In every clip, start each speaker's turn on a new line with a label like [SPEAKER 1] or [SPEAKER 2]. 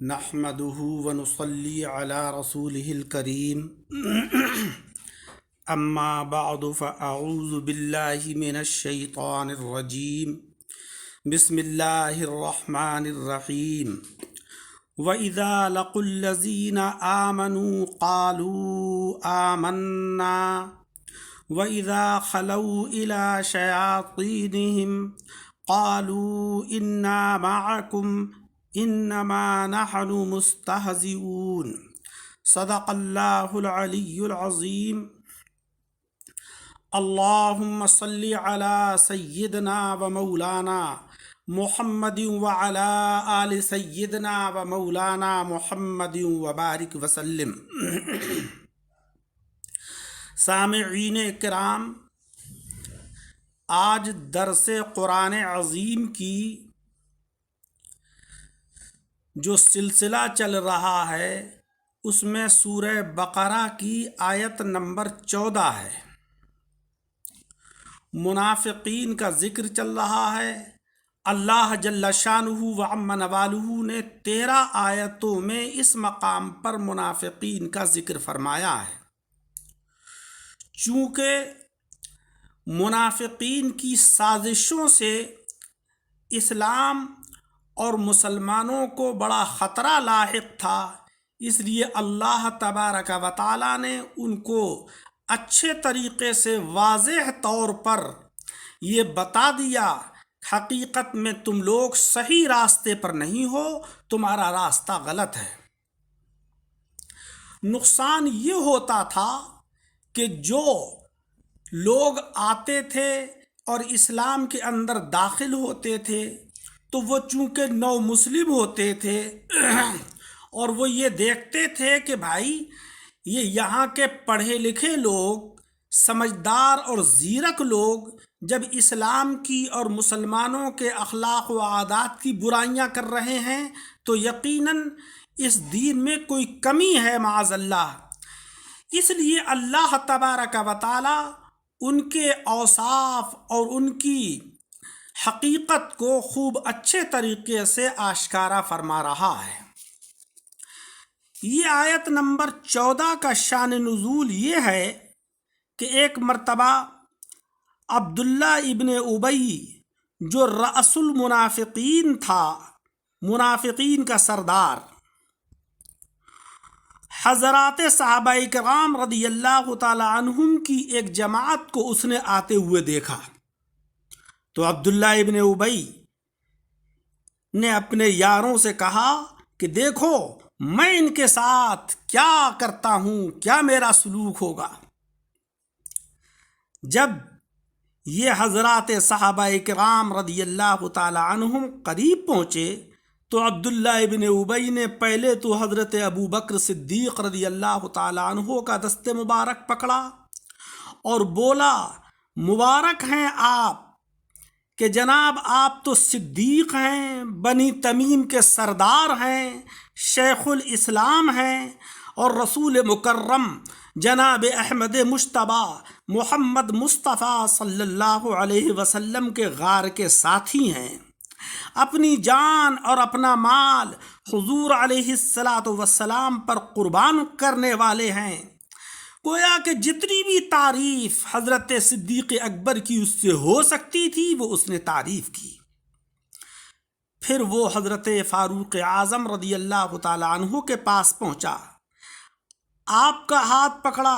[SPEAKER 1] نحمده ونصلي على رسوله الكريم اما بعد فاعوذ بالله من الشيطان الرجيم بسم الله الرحمن الرحيم وإذا لقوا الذين آمنوا قالوا آمنا وإذا خلوا إلى شياطينهم قالوا إنا معكم انما نحن مستہزئون صدق اللہ العلی العظیم اللہم صلی علی سیدنا و مولانا محمد وعلی آل سیدنا و مولانا محمد وبارک وسلم۔ سامعین کرام، آج درس قرآن عظیم کی جو سلسلہ چل رہا ہے اس میں سورہ بقرہ کی آیت نمبر 14 ہے۔ منافقین کا ذکر چل رہا ہے۔ اللہ جل شانہ و عم نوالہ نے 13 آیتوں میں اس مقام پر منافقین کا ذکر فرمایا ہے۔ چونکہ منافقین کی سازشوں سے اسلام اور مسلمانوں کو بڑا خطرہ لاحق تھا، اس لیے اللہ تبارک و تعالی نے ان کو اچھے طریقے سے واضح طور پر یہ بتا دیا، حقیقت میں تم لوگ صحیح راستے پر نہیں ہو، تمہارا راستہ غلط ہے۔ نقصان یہ ہوتا تھا کہ جو لوگ آتے تھے اور اسلام کے اندر داخل ہوتے تھے تو وہ چونکہ نو مسلم ہوتے تھے اور وہ یہ دیکھتے تھے کہ بھائی یہ یہاں کے پڑھے لکھے لوگ، سمجھدار اور زیرک لوگ جب اسلام کی اور مسلمانوں کے اخلاق و عادات کی برائیاں کر رہے ہیں تو یقیناً اس دین میں کوئی کمی ہے معاذ اللہ۔ اس لیے اللہ تبارک و تعالی ان کے اوصاف اور ان کی حقیقت کو خوب اچھے طریقے سے آشکارا فرما رہا ہے۔ یہ آیت نمبر 14 کا شان نزول یہ ہے کہ ایک مرتبہ عبداللہ ابن ابی جو رأس المنافقین تھا، منافقین کا سردار، حضرات صحابہ کرام رضی اللہ تعالی عنہم کی ایک جماعت کو اس نے آتے ہوئے دیکھا تو عبداللہ ابن ابی نے اپنے یاروں سے کہا کہ دیکھو میں ان کے ساتھ کیا کرتا ہوں، کیا میرا سلوک ہوگا۔ جب یہ حضرات صحابہ کرام رضی اللہ تعالی عنہم قریب پہنچے تو عبداللہ ابن ابی نے پہلے تو حضرت ابو بکر صدیق رضی اللہ تعالی عنہ کا دست مبارک پکڑا اور بولا مبارک ہیں آپ کہ جناب آپ تو صدیق ہیں، بنی تمیم کے سردار ہیں، شیخ الاسلام ہیں اور رسول مکرم جناب احمد مجتبی محمد مصطفیٰ صلی اللہ علیہ وسلم کے غار کے ساتھی ہیں، اپنی جان اور اپنا مال حضور علیہ السلام پر قربان کرنے والے ہیں۔ گویا کہ جتنی بھی تعریف حضرت صدیق اکبر کی اس سے ہو سکتی تھی وہ اس نے تعریف کی۔ پھر وہ حضرت فاروق اعظم رضی اللہ تعالی عنہ کے پاس پہنچا، آپ کا ہاتھ پکڑا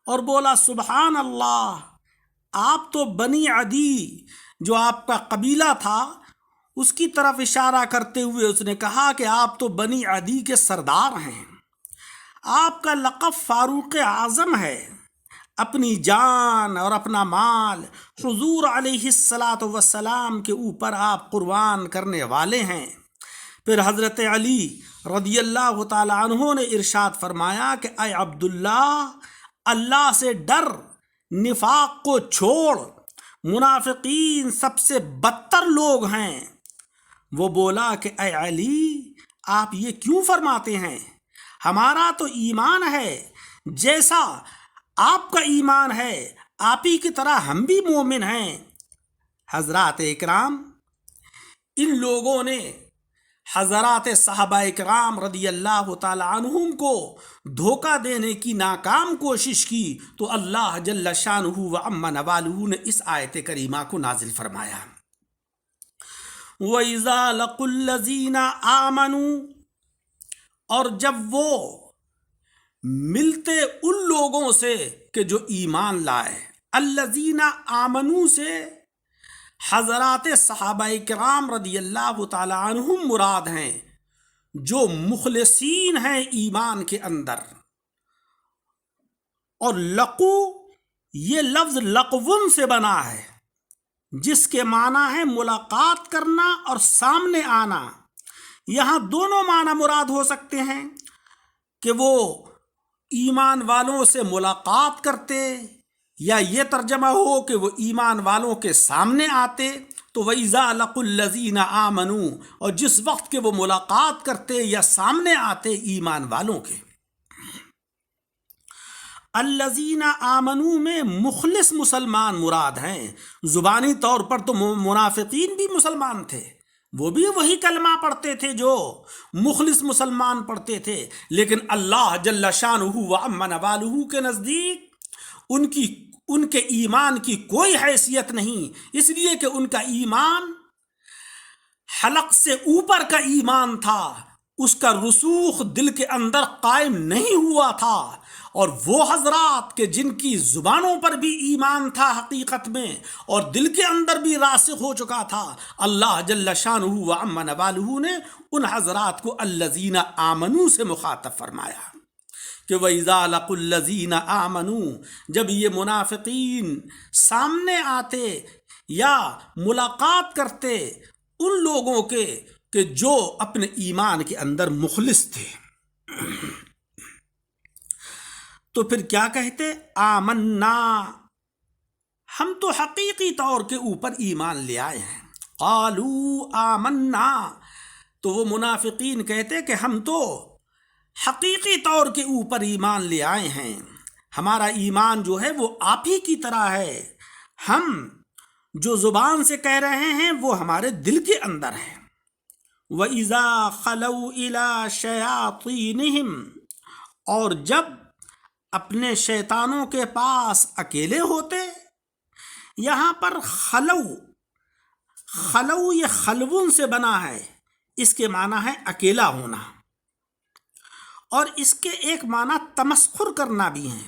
[SPEAKER 1] اور بولا سبحان اللہ، آپ تو بنی عدی جو آپ کا قبیلہ تھا اس کی طرف اشارہ کرتے ہوئے اس نے کہا کہ آپ تو بنی عدی کے سردار ہیں، آپ کا لقب فاروق اعظم ہے، اپنی جان اور اپنا مال حضور علیہ السلام کے اوپر آپ قربان کرنے والے ہیں۔ پھر حضرت علی رضی اللہ تعالی عنہ نے ارشاد فرمایا کہ اے عبداللہ، اللہ سے ڈر، نفاق کو چھوڑ، منافقین سب سے بدتر لوگ ہیں۔ وہ بولا کہ اے علی، آپ یہ کیوں فرماتے ہیں؟ ہمارا تو ایمان ہے جیسا آپ کا ایمان ہے، آپ ہی کی طرح ہم بھی مومن ہیں۔ حضرات اکرام، ان لوگوں نے حضرات صحابہ کرام رضی اللہ تعالی عنہم کو دھوکہ دینے کی ناکام کوشش کی تو اللہ جل شانہ و عم نوالہ نے اس آیت کریمہ کو نازل فرمایا، وَإِذَا لَقُوا الَّذِينَ آمَنُوا، اور جب وہ ملتے ان لوگوں سے کہ جو ایمان لائے، الذین آمنوا سے حضرات صحابہ کرام رضی اللہ تعالی عنہم مراد ہیں، جو مخلصین ہیں ایمان کے اندر۔ اور لقو یہ لفظ لقون سے بنا ہے، جس کے معنی ہے ملاقات کرنا اور سامنے آنا۔ یہاں دونوں معنی مراد ہو سکتے ہیں کہ وہ ایمان والوں سے ملاقات کرتے، یا یہ ترجمہ ہو کہ وہ ایمان والوں کے سامنے آتے۔ تو وَإِذَا لَقُوا الَّذِينَ آمَنُوا، اور جس وقت کہ وہ ملاقات کرتے یا سامنے آتے ایمان والوں کے۔ الذین آمنوا میں مخلص مسلمان مراد ہیں۔ زبانی طور پر تو منافقین بھی مسلمان تھے، وہ بھی وہی کلمہ پڑھتے تھے جو مخلص مسلمان پڑھتے تھے، لیکن اللہ جل شانہ و عم نوالہ کے نزدیک ان کے ایمان کی کوئی حیثیت نہیں، اس لیے کہ ان کا ایمان حلق سے اوپر کا ایمان تھا، اس کا رسوخ دل کے اندر قائم نہیں ہوا تھا۔ اور وہ حضرات کہ جن کی زبانوں پر بھی ایمان تھا حقیقت میں اور دل کے اندر بھی راسخ ہو چکا تھا، اللہ جل شانہ و عم نوالہ نے ان حضرات کو الذین آمنوا سے مخاطب فرمایا کہ وَإِذَا لَقُوا الَّذِينَ آمَنُوا، جب یہ منافقین سامنے آتے یا ملاقات کرتے ان لوگوں کے کہ جو اپنے ایمان کے اندر مخلص تھے، تو پھر کیا کہتے؟ آمنا، ہم تو حقیقی طور کے اوپر ایمان لے آئے ہیں۔ قالوا آمنا، تو وہ منافقین کہتے کہ ہم تو حقیقی طور کے اوپر ایمان لے آئے ہیں، ہمارا ایمان جو ہے وہ آپ ہی کی طرح ہے، ہم جو زبان سے کہہ رہے ہیں وہ ہمارے دل کے اندر ہے۔ وَإِذَا خَلَوْا إِلَىٰ شَيَاطِينِهِمْ، اور جب اپنے شیطانوں کے پاس اکیلے ہوتے۔ یہاں پر خلو یہ خلون سے بنا ہے، اس کے معنی ہے اکیلا ہونا، اور اس کے ایک معنی تمسخر کرنا بھی ہے۔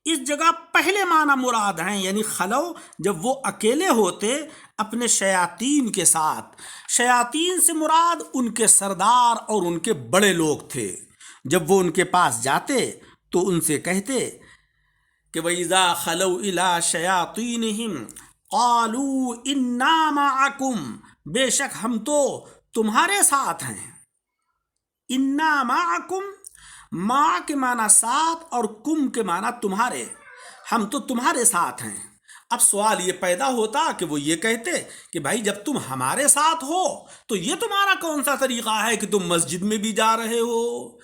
[SPEAKER 1] اس جگہ پہلے معنی مراد ہیں، یعنی خلو جب وہ اکیلے ہوتے اپنے شیاطین کے ساتھ۔ شیاطین سے مراد ان کے سردار اور ان کے بڑے لوگ تھے۔ جب وہ ان کے پاس جاتے تو ان سے کہتے کہ وَإِذَا خَلَوْا إِلَىٰ شَيَاطِينِهِمْ قَالُوا إِنَّا مَعَكُمْ، بے شک ہم تو تمہارے ساتھ ہیں۔ اِنَّا مَعَكُمْ، ما کے معنی ساتھ اور کم کے معنی تمہارے، ہم تو تمہارے ساتھ ہیں۔ اب سوال یہ پیدا ہوتا کہ وہ یہ کہتے کہ بھائی جب تم ہمارے ساتھ ہو تو یہ تمہارا کون سا طریقہ ہے کہ تم مسجد میں بھی جا رہے ہو،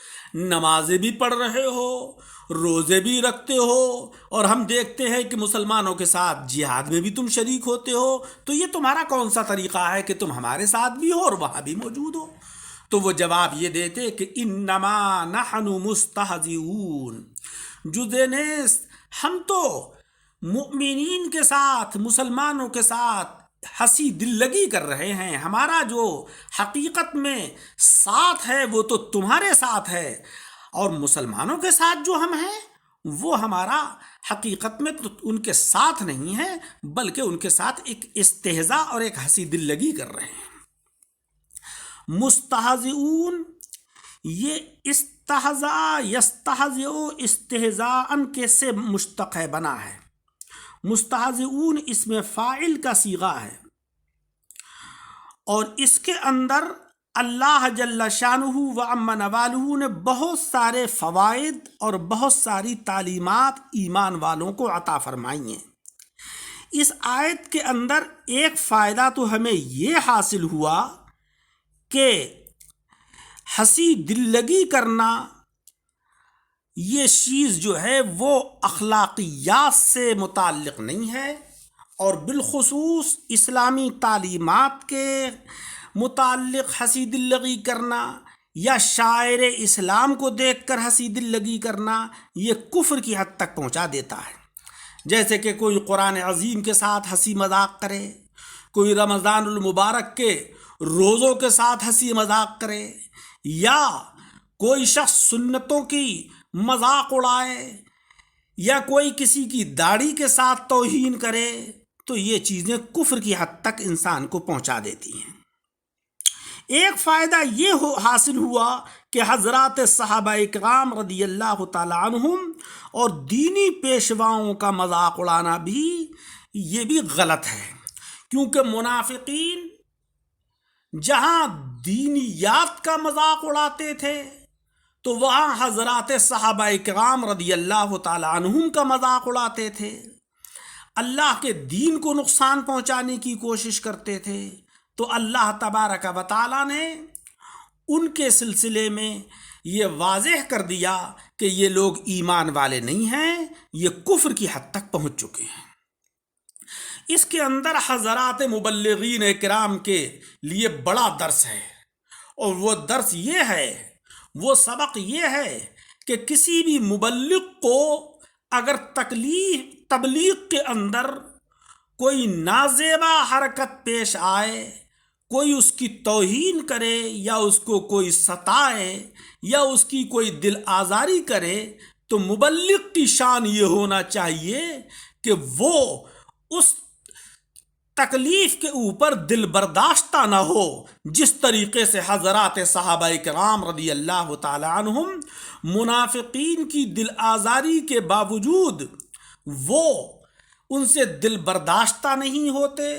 [SPEAKER 1] نمازیں بھی پڑھ رہے ہو، روزے بھی رکھتے ہو، اور ہم دیکھتے ہیں کہ مسلمانوں کے ساتھ جہاد میں بھی تم شریک ہوتے ہو، تو یہ تمہارا کون سا طریقہ ہے کہ تم ہمارے ساتھ بھی ہو اور وہاں بھی موجود ہو؟ تو وہ جواب یہ دیتے کہ انما نحن مستہزئون، جزء نیست ہم تو مؤمنین کے ساتھ، مسلمانوں کے ساتھ ہنسی دل لگی کر رہے ہیں، ہمارا جو حقیقت میں ساتھ ہے وہ تو تمہارے ساتھ ہے، اور مسلمانوں کے ساتھ جو ہم ہیں وہ ہمارا حقیقت میں تو ان کے ساتھ نہیں ہے، بلکہ ان کے ساتھ ایک استہزاء اور ایک ہنسی دل لگی کر رہے ہیں۔ مستہزئون، یہ استہزاء یستہزئ استہزاءً کے سے مشتق ہے، بنا ہے۔ مستہزئون اس میں فاعل کا صیغہ ہے، اور اس کے اندر اللہ جل شانہ و عم نوالہ نے بہت سارے فوائد اور بہت ساری تعلیمات ایمان والوں کو عطا فرمائی ہیں۔ اس آیت کے اندر ایک فائدہ تو ہمیں یہ حاصل ہوا کہ ہنسی دل لگی کرنا یہ چیز جو ہے وہ اخلاقیات سے متعلق نہیں ہے، اور بالخصوص اسلامی تعلیمات کے متعلق ہنسی دل لگی کرنا یا شاعر اسلام کو دیکھ کر ہنسی دل لگی کرنا یہ کفر کی حد تک پہنچا دیتا ہے۔ جیسے کہ کوئی قرآن عظیم کے ساتھ ہنسی مذاق کرے، کوئی رمضان المبارک کے روزوں کے ساتھ ہنسی مذاق کرے، یا کوئی شخص سنتوں کی مذاق اڑائے، یا کوئی کسی کی داڑھی کے ساتھ توہین کرے، تو یہ چیزیں کفر کی حد تک انسان کو پہنچا دیتی ہیں۔ ایک فائدہ یہ حاصل ہوا کہ حضرات صحابہ اکرام رضی اللہ تعالی عنہم اور دینی پیشواؤں کا مذاق اڑانا بھی یہ بھی غلط ہے، کیونکہ منافقین جہاں دینیات کا مذاق اڑاتے تھے تو وہاں حضرات صحابہ اکرام رضی اللہ تعالی عنہم کا مذاق اڑاتے تھے، اللہ کے دین کو نقصان پہنچانے کی کوشش کرتے تھے۔ تو اللہ تبارک و تعالیٰ نے ان کے سلسلے میں یہ واضح کر دیا کہ یہ لوگ ایمان والے نہیں ہیں، یہ کفر کی حد تک پہنچ چکے ہیں۔ اس کے اندر حضرات مبلغین کرام کے لیے بڑا درس ہے، اور وہ درس یہ ہے، وہ سبق یہ ہے کہ کسی بھی مبلغ کو اگر تبلیغ کے اندر کوئی نازیبا حرکت پیش آئے، کوئی اس کی توہین کرے یا اس کو کوئی ستائے یا اس کی کوئی دل آزاری کرے، تو مبلغ کی شان یہ ہونا چاہیے کہ وہ اس تکلیف کے اوپر دل برداشتہ نہ ہو، جس طریقے سے حضرات صحابہ کرام رضی اللہ تعالی عنہم منافقین کی دل آزاری کے باوجود وہ ان سے دل برداشتہ نہیں ہوتے،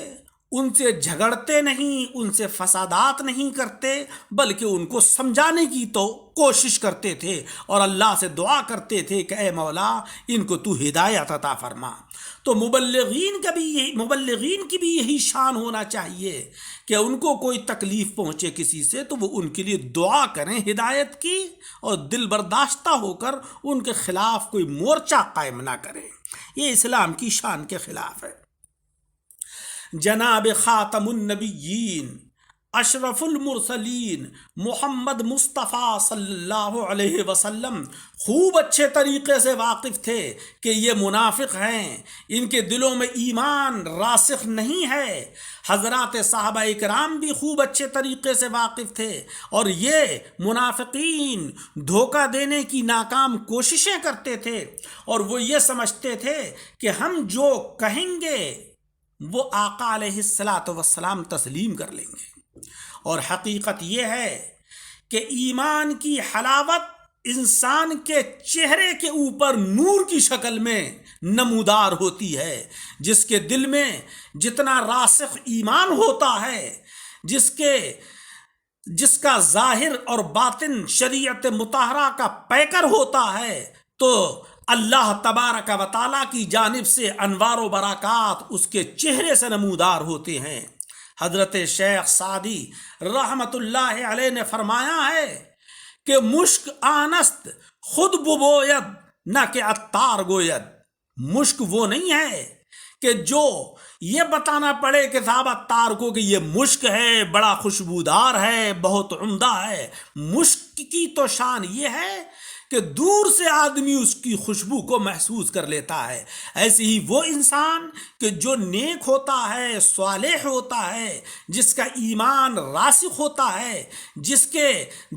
[SPEAKER 1] ان سے جھگڑتے نہیں، ان سے فسادات نہیں کرتے، بلکہ ان کو سمجھانے کی تو کوشش کرتے تھے اور اللہ سے دعا کرتے تھے کہ اے مولا ان کو تو ہدایت عطا فرما۔ تو مبلغین کی بھی یہی شان ہونا چاہیے کہ ان کو کوئی تکلیف پہنچے کسی سے تو وہ ان کے لیے دعا کریں ہدایت کی، اور دل برداشتہ ہو کر ان کے خلاف کوئی مورچہ قائم نہ کریں۔ یہ اسلام کی شان کے خلاف ہے۔ جناب خاتم النبیین اشرف المرسلین محمد مصطفیٰ صلی اللہ علیہ وسلم خوب اچھے طریقے سے واقف تھے کہ یہ منافق ہیں، ان کے دلوں میں ایمان راسخ نہیں ہے۔ حضرات صحابہ کرام بھی خوب اچھے طریقے سے واقف تھے، اور یہ منافقین دھوکہ دینے کی ناکام کوششیں کرتے تھے، اور وہ یہ سمجھتے تھے کہ ہم جو کہیں گے وہ آقا علیہ الصلاۃ والسلام تسلیم کر لیں گے۔ اور حقیقت یہ ہے کہ ایمان کی حلاوت انسان کے چہرے کے اوپر نور کی شکل میں نمودار ہوتی ہے۔ جس کے دل میں جتنا راسخ ایمان ہوتا ہے، جس کا ظاہر اور باطن شریعت مطہرہ کا پیکر ہوتا ہے، تو اللہ تبارک و تعالیٰ کی جانب سے انوار و برکات اس کے چہرے سے نمودار ہوتے ہیں۔ حضرت شیخ سعدی رحمت اللہ علیہ نے فرمایا ہے کہ مشک آنست خود ببوید نہ کہ عطار گوید۔ مشک وہ نہیں ہے کہ جو یہ بتانا پڑے کہ صاحب عطار کو کہ یہ مشک ہے، بڑا خوشبودار ہے، بہت عمدہ ہے۔ مشک کی تو شان یہ ہے کہ دور سے آدمی اس کی خوشبو کو محسوس کر لیتا ہے۔ ایسے ہی وہ انسان کہ جو نیک ہوتا ہے، صالح ہوتا ہے، جس کا ایمان راسخ ہوتا ہے، جس کے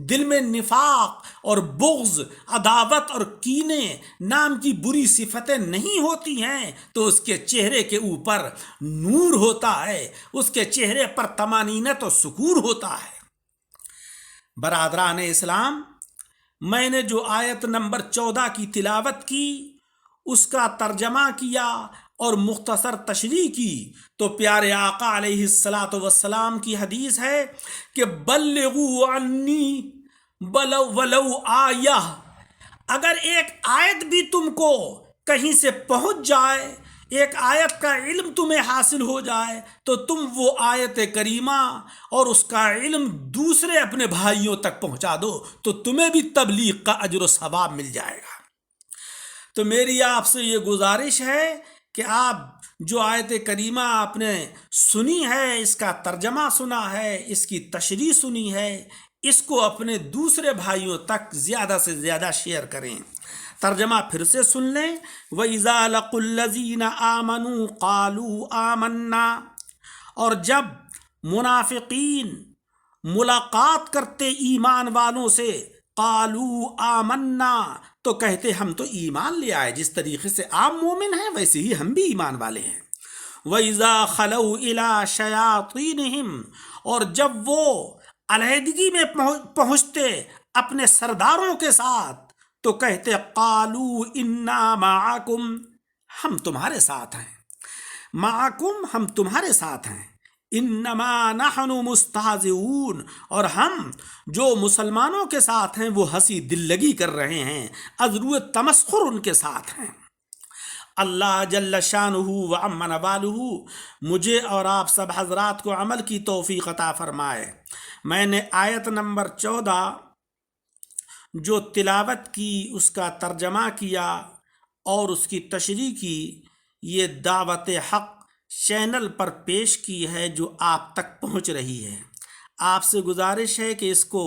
[SPEAKER 1] دل میں نفاق اور بغض، عداوت اور کینے نام کی بری صفتیں نہیں ہوتی ہیں، تو اس کے چہرے کے اوپر نور ہوتا ہے، اس کے چہرے پر طمانینت و سکون ہوتا ہے۔ برادران اسلام، میں نے جو آیت نمبر 14 کی تلاوت کی، اس کا ترجمہ کیا اور مختصر تشریح کی، تو پیارے آقا علیہ الصلاۃ والسلام کی حدیث ہے کہ بلغوا عنی ولو آیہ، اگر ایک آیت بھی تم کو کہیں سے پہنچ جائے، ایک آیت کا علم تمہیں حاصل ہو جائے، تو تم وہ آیت کریمہ اور اس کا علم دوسرے اپنے بھائیوں تک پہنچا دو، تو تمہیں بھی تبلیغ کا اجر و ثواب مل جائے گا۔ تو میری آپ سے یہ گزارش ہے کہ آپ جو آیت کریمہ آپ نے سنی ہے، اس کا ترجمہ سنا ہے، اس کی تشریح سنی ہے، اس کو اپنے دوسرے بھائیوں تک زیادہ سے زیادہ شیئر کریں۔ ترجمہ پھر سے سن لیں۔ وَإِذَا لَقُوا الَّذِينَ آمَنُوا قَالُوا آمَنَّا، اور جب منافقین ملاقات کرتے ایمان والوں سے، قالوا آمنا، تو کہتے ہم تو ایمان لے آئے، جس طریقے سے آپ مومن ہیں ویسے ہی ہم بھی ایمان والے ہیں۔ وَإِذَا خَلَوْا إِلَىٰ شَيَاطِينِهِمْ، اور جب وہ علیحدگی میں پہنچتے اپنے سرداروں کے ساتھ تو کہتے قالوا انا معکم، ہم تمہارے ساتھ ہیں، معکم ہم تمہارے ساتھ ہیں، انما نحن مستہزئون، اور ہم جو مسلمانوں کے ساتھ ہیں وہ ہنسی دل لگی کر رہے ہیں، ازرو تمسخر ان کے ساتھ ہیں۔ اللہ جل شانہ و عم نوالہ مجھے اور آپ سب حضرات کو عمل کی توفیق عطا فرمائے۔ میں نے آیت نمبر 14 جو تلاوت کی، اس کا ترجمہ کیا اور اس کی تشریح کی، یہ دعوت حق چینل پر پیش کی ہے جو آپ تک پہنچ رہی ہے۔ آپ سے گزارش ہے کہ اس کو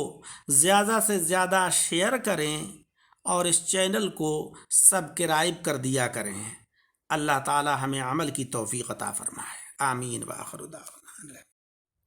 [SPEAKER 1] زیادہ سے زیادہ شیئر کریں اور اس چینل کو سبسکرائب کر دیا کریں۔ اللہ تعالی ہمیں عمل کی توفیق عطا فرمائے، آمین وآخر دعوانا۔